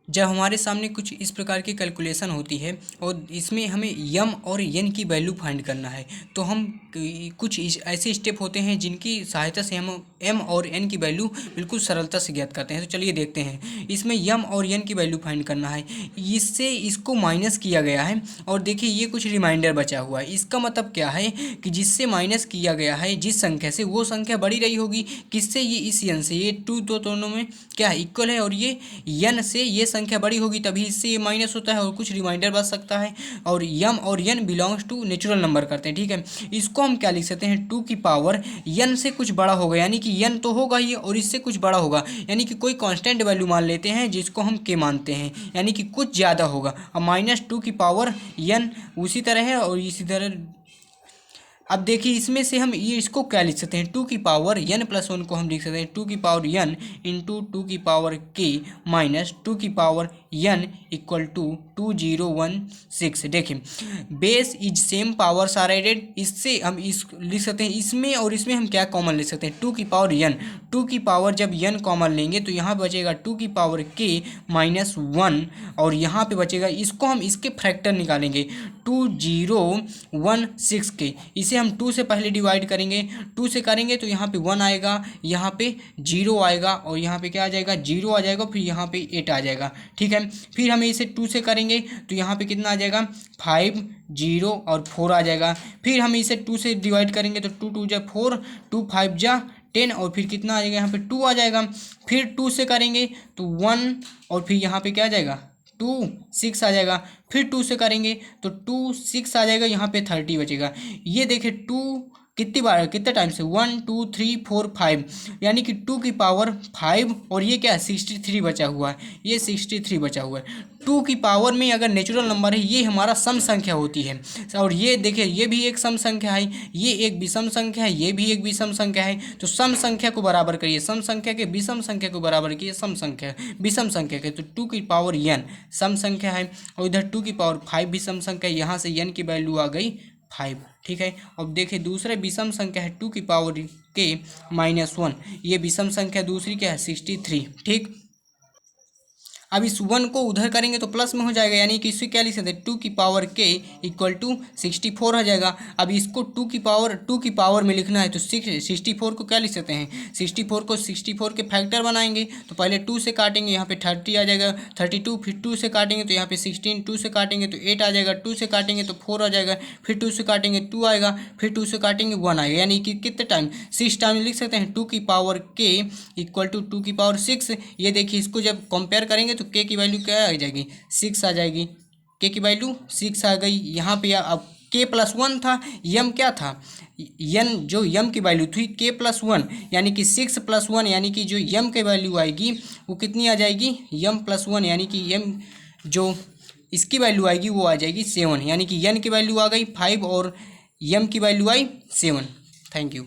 जब हमारे सामने कुछ इस प्रकार की कैलकुलेशन होती है और इसमें हमें यम और एन की वैल्यू फाइंड करना है, तो हम कुछ ऐसे स्टेप होते हैं जिनकी सहायता से हम एम और एन की वैल्यू बिल्कुल सरलता से ज्ञात करते हैं। तो चलिए देखते हैं। इसमें यम और एन की वैल्यू फाइंड करना है, इससे इसको माइनस किया गया है और देखिए ये कुछ रिमाइंडर बचा हुआ है। इसका मतलब क्या है कि जिससे माइनस किया गया है जिस संख्या से, वो संख्या बड़ी रही होगी किससे, ये इस एन से। ये टू तो दोनों में क्या है, इक्वल है, और ये एन से ये संख्या बड़ी होगी तभी इससे ये माइनस होता है और कुछ रिमाइंडर बच सकता है। और यम और n belongs to natural number करते हैं, ठीक है। इसको हम क्या लिख सकते हैं, टू की पावर एन से कुछ बड़ा होगा, यानी कि एन तो होगा ही और इससे कुछ बड़ा होगा, यानी कि कोई कांस्टेंट वैल्यू मान लेते हैं जिसको हम के मानते हैं, यानी कि कुछ ज़्यादा होगा। और माइनस टू की पावर एन उसी तरह है और इसी तरह। अब देखिए इसमें से हम ये इसको क्या लिख सकते हैं, टू की पावर एन प्लस वन को हम लिख सकते हैं टू की पावर एन इंटू टू की पावर के माइनस टू की पावर एन इक्वल टू 2016। देखिए base is same powers are added, इससे हम इस लिख सकते हैं, इसमें और इसमें हम क्या कॉमन ले सकते हैं, टू की पावर एन। टू की पावर जब एन कॉमन लेंगे तो यहाँ बचेगा टू की पावर के माइनस वन, और यहाँ पे बचेगा, इसको हम इसके फैक्टर निकालेंगे 2016 के। इसे हम टू से पहले डिवाइड करेंगे, टू से करेंगे तो यहाँ पे वन आएगा, यहाँ पे जीरो आएगा और यहाँ पे क्या आ जाएगा, जीरो आ जाएगा, फिर यहाँ पे 8 आ जाएगा, ठीक है। फिर हमें इसे टू से करेंगे तो यहाँ पे कितना आ जाएगा, 5 0 और 4 आ जाएगा। फिर हम इसे टू से डिवाइड करेंगे तो टू टू जा 4, 2 5 जा 10 और फिर कितना आ जाएगा, यहाँ पे 2 आ जाएगा। फिर टू से करेंगे तो 1 और फिर यहाँ पे क्या आ जाएगा, 2 6 आ जाएगा। फिर टू से करेंगे तो 2 6 आ जाएगा, यहाँ पे 30 बचेगा। ये देखिए टू कितनी बार, कितने टाइम से, 1 2 3 4 5, यानी कि टू की पावर 5 और ये क्या है 63 बचा हुआ है, ये 63 बचा हुआ है। टू की पावर में अगर नेचुरल नंबर है ये हमारा सम संख्या होती है, और ये देखिए ये भी एक सम संख्या है, ये एक विषम संख्या है, ये भी एक विषम संख्या है। तो सम संख्या को बराबर करिए सम संख्या के, विषम संख्या को बराबर किए सम संख्या विषम संख्या के। तो टू की पावर एन सम संख्या है और इधर टू की पावर 5 भी सम संख्या है, यहाँ से एन की वैल्यू आ गई 5, ठीक है। अब देखिए दूसरे विषम संख्या है टू की पावर के माइनस वन, ये विषम संख्या दूसरी क्या है 63, ठीक। अब इस वन को उधर करेंगे तो प्लस में हो जाएगा, यानी कि इससे क्या लिख सकते हैं, टू की पावर के इक्वल टू 64 हो जाएगा। अब इसको टू की पावर में लिखना है तो 64 को क्या लिख सकते हैं, 64 को 64 के फैक्टर बनाएंगे तो पहले टू से काटेंगे, यहाँ पे 30 आ जाएगा, 32, फिर टू से काटेंगे तो यहाँ पे 16, टू से काटेंगे तो 8 आ जाएगा, टू से काटेंगे तो 4 आ जाएगा, फिर टू से काटेंगे 2 आएगा, फिर टू से काटेंगे 1 आएगा, यानी कि कितने टाइम 6 टाइम लिख सकते हैं। टू की पावर के इक्वल टू टू की पावर 6। ये देखिए इसको जब कंपेयर करेंगे तो के की वैल्यू क्या आ जाएगी, 6 आ जाएगी, के की वैल्यू 6 आ गई। यहाँ पे अब के प्लस वन था, यम क्या था, यन जो यम की वैल्यू थी के प्लस वन, यानी कि 6 प्लस 1, यानी कि जो यम की वैल्यू आएगी वो कितनी आ जाएगी, यम प्लस 1, यानी कि यम जो इसकी वैल्यू आएगी वो आ जाएगी 7, यानी कि यन की वैल्यू आ गई 5 और यम की वैल्यू आई 7। Thank you.